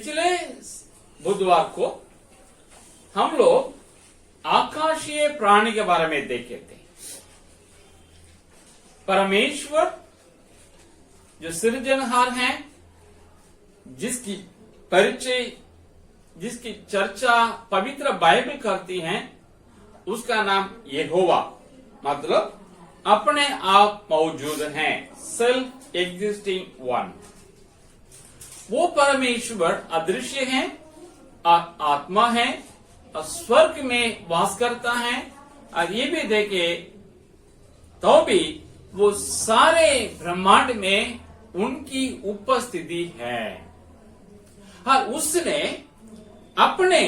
पिछले बुधवार को हम लोग आकाशीय प्राणी के बारे में देखे थे। परमेश्वर जो सृजनहार हैं, जिसकी परिचय, जिसकी चर्चा पवित्र बाइबल करती हैं, उसका नाम यहोवा, मतलब अपने आप मौजूद हैं, सेल्फ एग्जिस्टिंग वन। वो परमेश्वर अदृश्य हैं और आत्मा है और स्वर्ग में वास करता है। और ये भी देखे तो भी वो सारे ब्रह्मांड में उनकी उपस्थिति है। हाँ, उसने अपने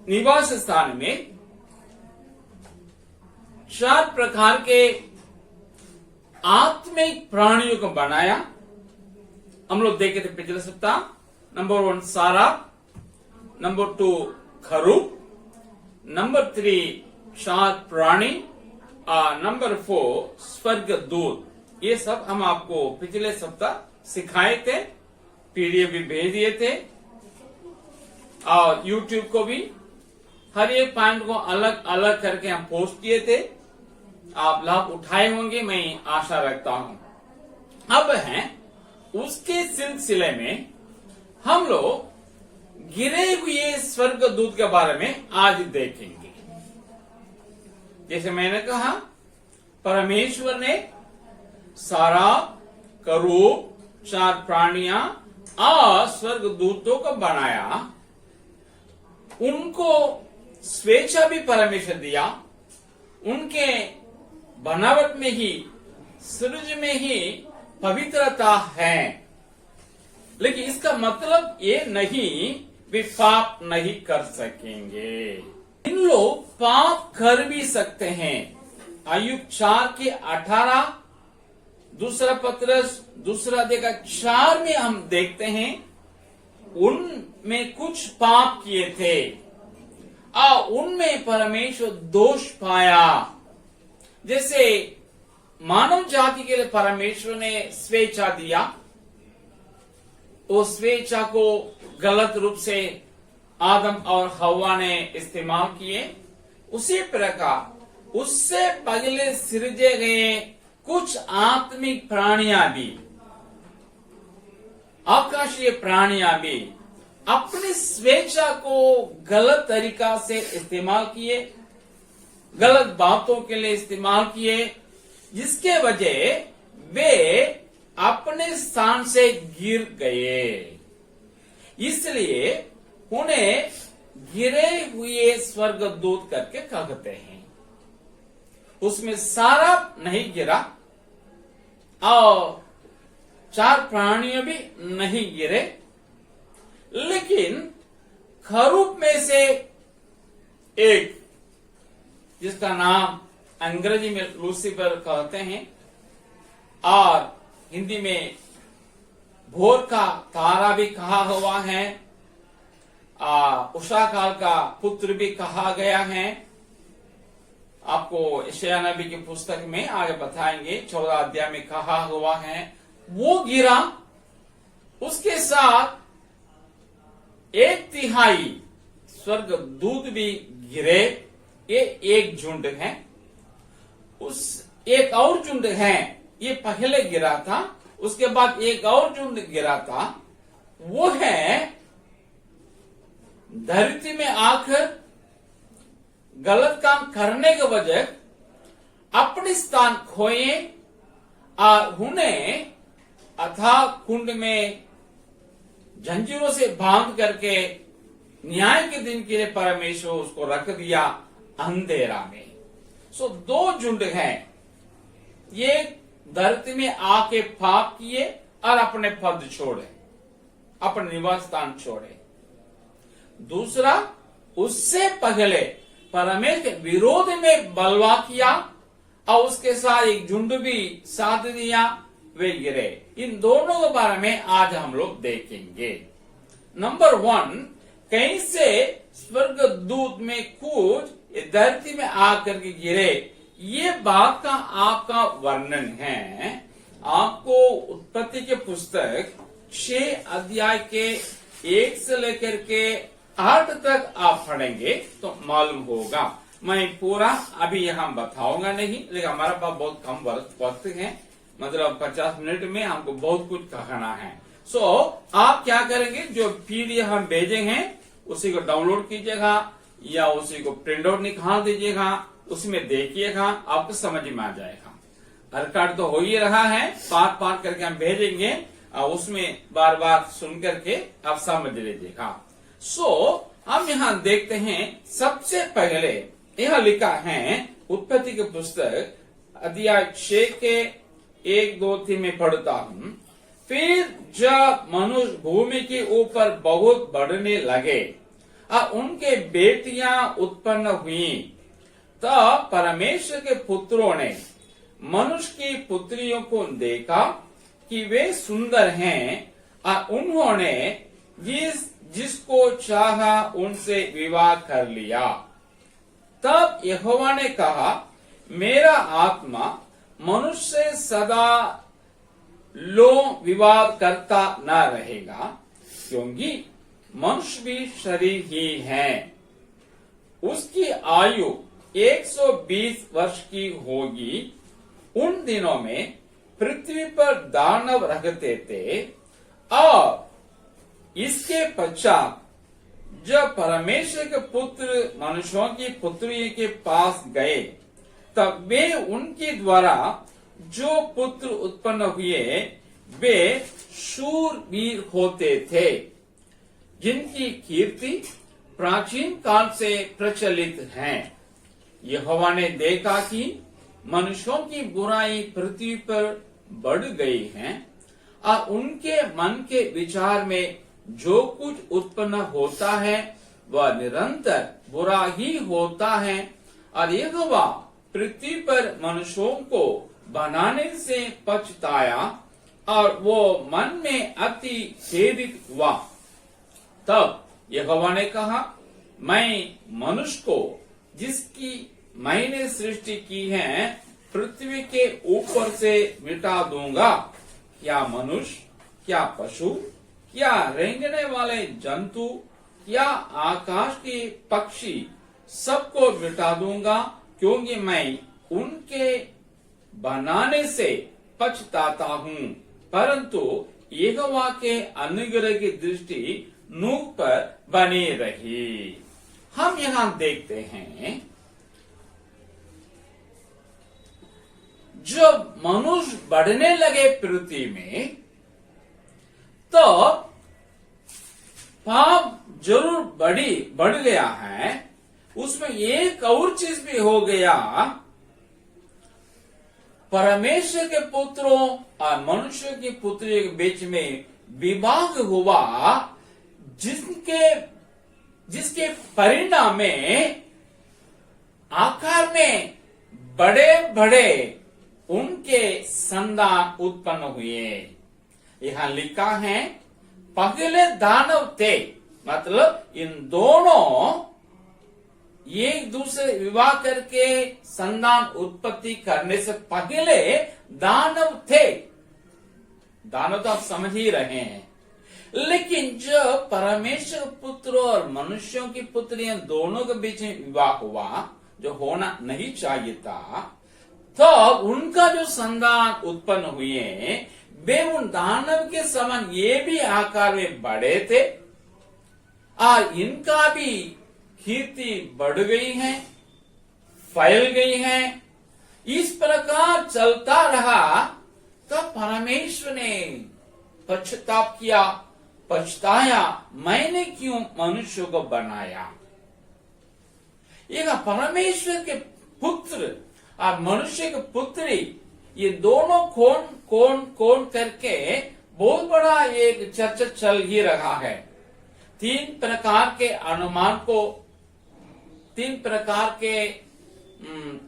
निवास स्थान में 4 प्रकार के आत्मिक प्राणियों को बनाया। हम लोग देखे थे पिछले सप्ताह। नंबर 1 सारा, नंबर 2 खरूब, नंबर 3 4 प्राणी और नंबर 4 स्वर्ग दूत। ये सब हम आपको पिछले सप्ताह सिखाए थे, पीडीएफ भी भेज दिए थे और यूट्यूब को भी हर एक पॉइंट को अलग अलग करके हम पोस्ट किए थे। आप लाभ उठाए होंगे, मैं आशा रखता हूं। अब है उसके सिलसिले में हम लोग गिरे हुए स्वर्ग दूत के बारे में आज देखेंगे। जैसे मैंने कहा, परमेश्वर ने सारा, करूब, 4 प्राणियां और स्वर्ग दूतों को बनाया। उनको स्वेच्छा भी परमेश्वर दिया। उनके बनावट में ही, सृज में ही पवित्रता है। लेकिन इसका मतलब ये नहीं वे पाप नहीं कर सकेंगे। इन लोग पाप कर भी सकते हैं। आयु 4:18, दूसरा पत्रस दूसरा देखा 4 में हम देखते हैं उनमें कुछ पाप किए थे और उनमें परमेश्वर दोष पाया। जैसे मानव जाति के लिए परमेश्वर ने स्वेच्छा दिया, उस स्वेच्छा को गलत रूप से आदम और हवा ने इस्तेमाल किए। उसी प्रकार उससे पहले सृजे गए कुछ आत्मिक प्राणियां भी, आकाशीय प्राणियां भी अपनी स्वेच्छा को गलत तरीका से इस्तेमाल किए, गलत बातों के लिए इस्तेमाल किए, जिसके वजह वे अपने स्थान से गिर गए। इसलिए उन्हें गिरे हुए स्वर्गदूत करके कहते हैं। उसमें सारा नहीं गिरा और 4 प्राणियों भी नहीं गिरे, लेकिन खरूब में से एक, जिसका नाम अंग्रेजी में लूसीफर कहते हैं और हिंदी में भोर का तारा भी कहा हुआ है, उषा काल का पुत्र भी कहा गया है। आपको यशायाह नबी की पुस्तक में आगे बताएंगे, 14 अध्याय में कहा हुआ है। वो गिरा, उसके साथ 1/3 स्वर्ग दूत भी गिरे। ये एक झुंड है। उस एक और झुंड है, ये पहले गिरा था, उसके बाद एक और झुंड गिरा था। वो है धरती में आकर गलत काम करने के वजह अपने स्थान खोए और उन्हें अथाह कुंड में जंजीरों से बांध करके न्याय के दिन के लिए परमेश्वर उसको रख दिया अंधेरा में। सो 2 झुंड हैं। ये धरती में आके पाप किए और अपने पद छोड़े, अपने निवास स्थान छोड़े। दूसरा, उससे पहले परमेश्वर के विरोध में बलवा किया और उसके साथ एक झुंड भी साथ दिया, वे गिरे। इन दोनों के बारे में आज हम लोग देखेंगे। नंबर 1, कैसे स्वर्ग दूत में कुछ धरती में आकर के गिरे, ये बात का आपका वर्णन है। आपको उत्पत्ति के पुस्तक 6 अध्याय के 1 से लेकर के 8 तक आप पढ़ेंगे तो मालूम होगा। मैं पूरा अभी यहाँ बताऊंगा नहीं, लेकिन हमारे पास बहुत कम वक्त है, मतलब 50 मिनट में हमको बहुत कुछ कहना है। आप क्या करेंगे, जो पीडीएफ हम भेजे हैं उसी को डाउनलोड कीजिएगा या उसी को प्रिंट आउट निकाल दीजिएगा, उसमें देखिएगा, आपको समझ में आ जाएगा। रिकॉर्ड तो हो ही रहा है, पार्ट पार्ट करके हम भेजेंगे और उसमें बार बार सुन करके आप समझ लीजिएगा। हम यहाँ देखते हैं, सबसे पहले यह लिखा है उत्पत्ति की पुस्तक अध्याय 6 के 1, 2, 3 में पढ़ता हूँ। फिर जब मनुष्य भूमि के ऊपर बहुत बढ़ने लगे और उनके बेटियां उत्पन्न हुई, तब परमेश्वर के पुत्रों ने मनुष्य की पुत्रियों को देखा कि वे सुंदर हैं और उन्होंने जिसको चाहा उनसे विवाह कर लिया। तब यहोवा ने कहा, मेरा आत्मा मनुष्य से सदा विवाद करता न रहेगा, क्योंकि मनुष्य भी शरीर ही है। उसकी आयु 120 वर्ष की होगी। उन दिनों में पृथ्वी पर दानव रहते थे और इसके पश्चात जब परमेश्वर के पुत्र मनुष्यों की पुत्री के पास गए, तब वे उनके द्वारा जो पुत्र उत्पन्न हुए वे शूरवीर होते थे, जिनकी कीर्ति प्राचीन काल से प्रचलित है। यहोवा ने देखा कि मनुष्यों की बुराई पृथ्वी पर बढ़ गई है और उनके मन के विचार में जो कुछ उत्पन्न होता है वह निरंतर बुरा ही होता है। और यहोवा पृथ्वी पर मनुष्यों को बनाने से पछताया और वो मन में अति खेदित हुआ। तब यहोवा ने कहा, मैं मनुष्य को जिसकी मैंने सृष्टि की है पृथ्वी के ऊपर से मिटा दूंगा। क्या मनुष्य, क्या पशु, क्या रेंगने वाले जंतु, क्या आकाश के पक्षी, सबको मिटा दूंगा, क्योंकि मैं उनके बनाने से पछताता हूँ। परंतु यहोवा के अनुग्रह की दृष्टि नूह पर बनी रही। हम यहाँ देखते हैं, जब मनुष्य बढ़ने लगे पृथ्वी में, तो पाप जरूर बढ़ गया है। उसमें एक और चीज भी हो गया, परमेश्वर के पुत्रों और मनुष्य की पुत्री के बीच में विवाह हुआ, जिसके परिणाम में आकार में बड़े बड़े उनके संतान उत्पन्न हुए। यहाँ लिखा है, पहले दानव थे, मतलब इन दोनों एक दूसरे विवाह करके संतान उत्पत्ति करने से पहले दानव थे। दानव तो आप समझ ही रहे हैं। लेकिन जब परमेश्वर पुत्र और मनुष्यों की पुत्रियां दोनों के बीच में विवाह हुआ, जो होना नहीं चाहिए था, तो उनका जो संतान उत्पन्न हुए वे उन दानव के समान ये भी आकार में बड़े थे और इनका भी कीर्ति बढ़ गई है, फैल गई है। इस प्रकार चलता रहा, तो परमेश्वर ने पश्चाताप किया, पछताया, मैंने क्यों मनुष्य को बनाया। ये परमेश्वर के पुत्र और मनुष्य के पुत्री, ये दोनों कौन करके बहुत बड़ा एक चर्चा चल ही रहा है। 3 प्रकार के अनुमान को, 3 प्रकार के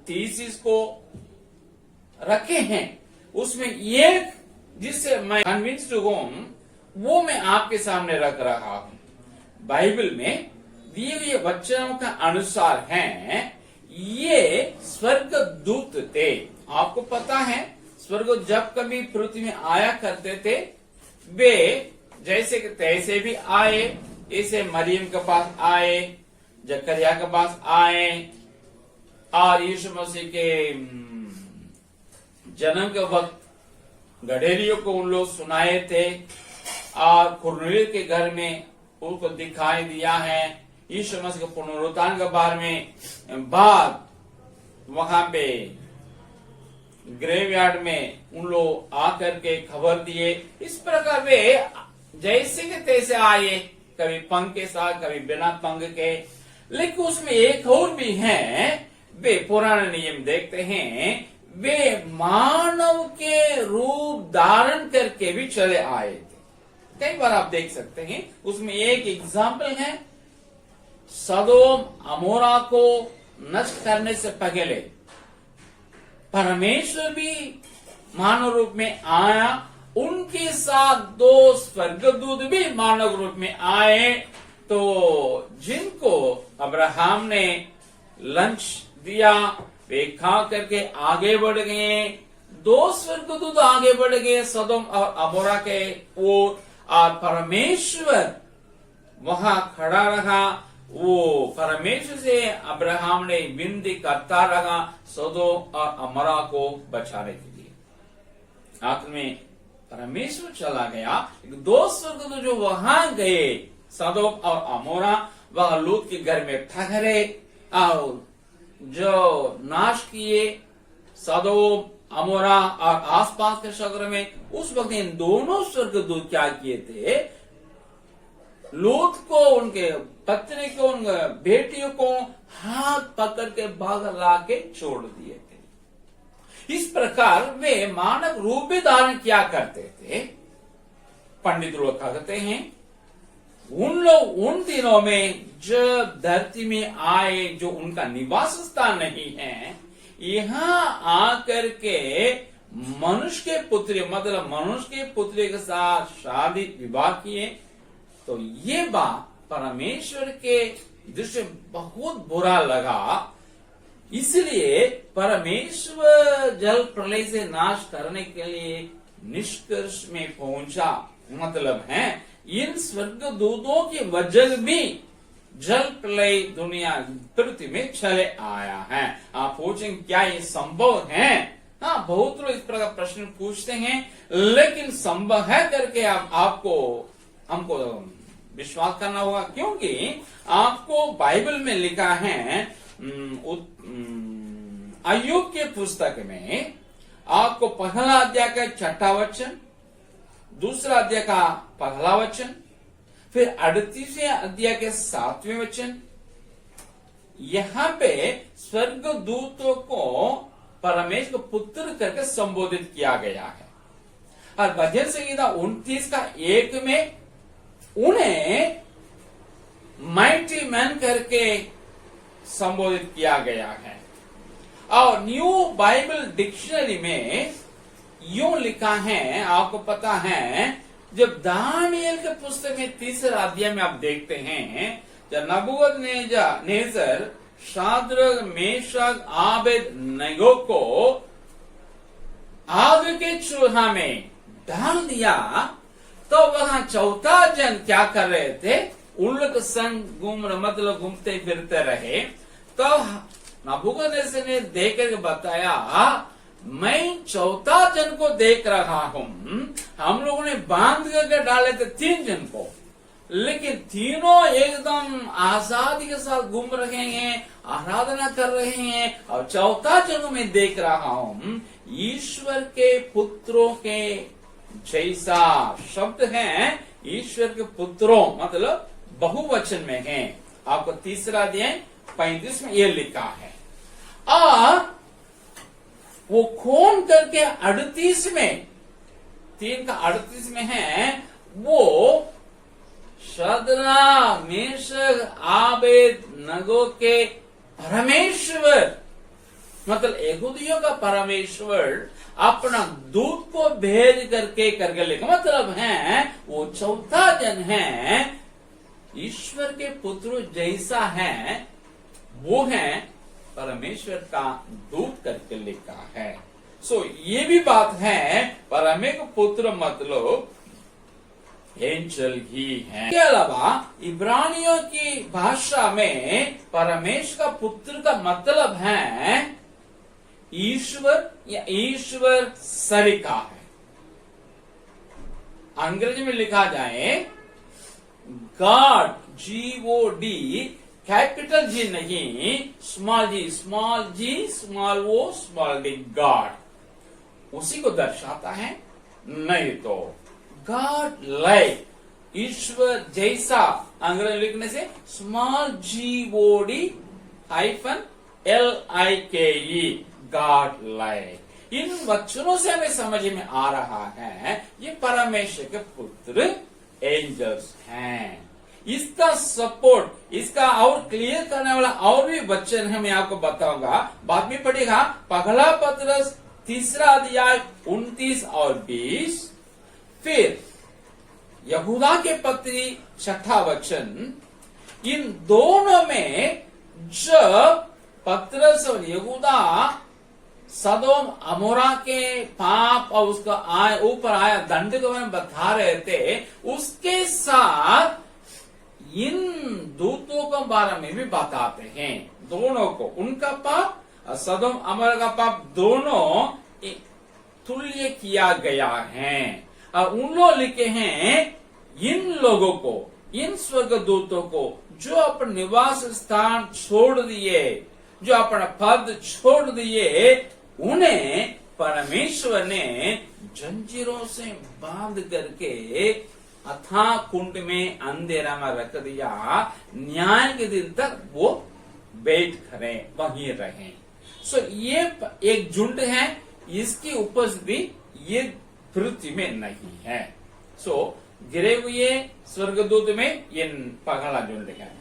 थीसिस को रखे हैं। उसमें एक जिससे मैं कन्विंस्ड हूं, वो मैं आपके सामने रख रहा हूं। बाइबल में दिए गए वचनों का अनुसार है, ये स्वर्ग दूत थे। आपको पता है, स्वर्ग जब कभी पृथ्वी में आया करते थे, वे जैसे कि तैसे भी आए, इसे मरियम के पास आए, जकरिया के पास आए, और यीशु मसीह के जन्म के वक्त गडेरियों को उन लोग सुनाए थे, और कुरनेलियुस के घर में उनको दिखाई दिया है। यीशु मसीह के पुनरुत्थान के बारे में बाद वहां पे ग्रेवयार्ड में उन लोग आकर के खबर दिए। इस प्रकार वे जैसे के तैसे आए, कभी पंख के साथ, कभी बिना पंख के। लेकिन उसमें एक और भी है, वे पुराना नियम देखते हैं, वे मानव के रूप धारण करके भी चले आए थे। कई बार आप देख सकते हैं, उसमें एक एग्जाम्पल है, सदोम अमोरा को नष्ट करने से पहले परमेश्वर भी मानव रूप में आया, उनके साथ 2 स्वर्गदूत भी मानव रूप में आए। तो जिनको अब्राहम ने लंच दिया, वे खा करके आगे बढ़ गए। 2 स्वर्गदूत आगे बढ़ गए सदोम और अमोरा के ओर, और परमेश्वर वहां खड़ा रहा। वो परमेश्वर से अब्राहम ने विनती करता रहा सदोम और अमोरा को बचाने के लिए। आखिर में परमेश्वर चला गया। 2 स्वर्गदूत जो वहां गए सदोम और अमोरा, वह लूत के घर में ठहरे और जो नाश किए सदोम अमोरा और आसपास के शहर में। उस वक्त इन दोनों स्वर्गदूत क्या किए थे, लूत को, उनके पत्नी को, उनके बेटियों को हाथ पकड़ के बाहर ला के छोड़ दिए थे। इस प्रकार वे मानव रूप भी धारण किया करते थे। पंडित लोग कहते हैं, उन लोग उन दिनों में जब धरती में आए, जो उनका निवास स्थान नहीं है, यहाँ आकर के मनुष्य के पुत्र, मतलब मनुष्य के पुत्र के साथ शादी विवाह किए। तो ये बात परमेश्वर के दृष्टि बहुत बुरा लगा। इसलिए परमेश्वर जल प्रलय से नाश करने के लिए निष्कर्ष में पहुंचा। मतलब है, इन स्वर्गदूतों की वजह भी जल प्रलय दुनिया पृथ्वी में चले आया है। आप पूछेंगे क्या ये संभव है? हाँ, बहुत लोग इस प्रकार प्रश्न पूछते हैं, लेकिन संभव है करके हमको विश्वास करना होगा, क्योंकि आपको बाइबल में लिखा है, अय्यूब के पुस्तक में आपको पहला अध्याय का 6वां वचन, दूसरा अध्याय का पहला वचन, फिर 38वें अध्याय के 7वें वचन, यहाँ पे स्वर्गदूतों को परमेश्वर पुत्र करके संबोधित किया गया है। और भजन संहिता 29 का 1 में उन्हें माइटी मैन करके संबोधित किया गया है। और न्यू बाइबल डिक्शनरी में यूं लिखा है, आपको पता है, जब दानियल के पुस्तक में 3रा अध्याय में आप देखते हैं, जब नबूकदनेस्सर शाद्रक, मेशक, आबेदनगो को आग के चूल्हा में डाल दिया, तो वहां 4था जन क्या कर रहे थे, उन लोग संग मतलब घूमते फिरते रहे। तो नबूकदनेस्सर ने देख कर बताया, मैं 4था जन को देख रहा हूं। हम लोगों ने बांध करके डाले थे 3 जन को, लेकिन तीनों एकदम आजादी के साथ घूम रहे हैं, आराधना कर रहे हैं। और 4था जन में देख रहा हूं, ईश्वर के पुत्रों के जैसा शब्द है। ईश्वर के पुत्रों मतलब बहुवचन में है। आपको 3रा अध्याय 35 में यह लिखा है। और वो खोन करके 38 में, 3 का 38 में है, वो शद्रक, मेशक, आबेदनगो के परमेश्वर, मतलब यहूदियों का परमेश्वर अपना दूत को भेज करके लिखा। मतलब है, वो 4था जन है, ईश्वर के पुत्र जैसा है, वो है परमेश्वर का दूत करके लिखा है। ये भी बात है, परमेश्वर पुत्र मतलब एंजल ही हैं। इसके अलावा इब्रानियों की भाषा में परमेश्वर का पुत्र का मतलब है ईश्वर या ईश्वर सरिका है। अंग्रेजी में लिखा जाए गॉड, GOD, कैपिटल जी नहीं, स्मॉल जी, स्मॉल ओ, स्मॉल डी, गॉड उसी को दर्शाता है। नहीं तो गॉड लाइक, ईश्वर जैसा, अंग्रेजी लिखने से small GOD -LIKE, god like. इन वचनों से हमें समझ में आ रहा है ये परमेश्वर के पुत्र एंजल्स हैं। इसका सपोर्ट, इसका और क्लियर करने वाला और भी वचन है, मैं आपको बताऊंगा, बाद में पढ़ेगा। पहला पत्रस 3 अध्याय 29 और 20, फिर यहूदा के पत्री 6 वचन। इन दोनों में जब पत्रस और यहूदा सदोम अमोरा के पाप और उसका ऊपर आया दंड को बता रहे थे, उसके साथ इन दूतों के बारे में भी बताते हैं। दोनों को, उनका पाप और सदोम अमोरा का पाप दोनों तुल्य किया गया है। और उन लोग लिखे हैं इन लोगों को, इन स्वर्गदूतों को जो अपने निवास स्थान छोड़ दिए, जो अपना पद छोड़ दिए, उन्हें परमेश्वर ने जंजीरों से बांध करके अथाह कुंड में अंधेरा में रख दिया। न्याय के दिन तक वो बैठ खड़े वहीं रहे। सो ये एक झुंड है, इसकी उपस्थिति ये पृथ्वी में नहीं है। सो गिरे हुए स्वर्गदूत में ये पगला झुंड है।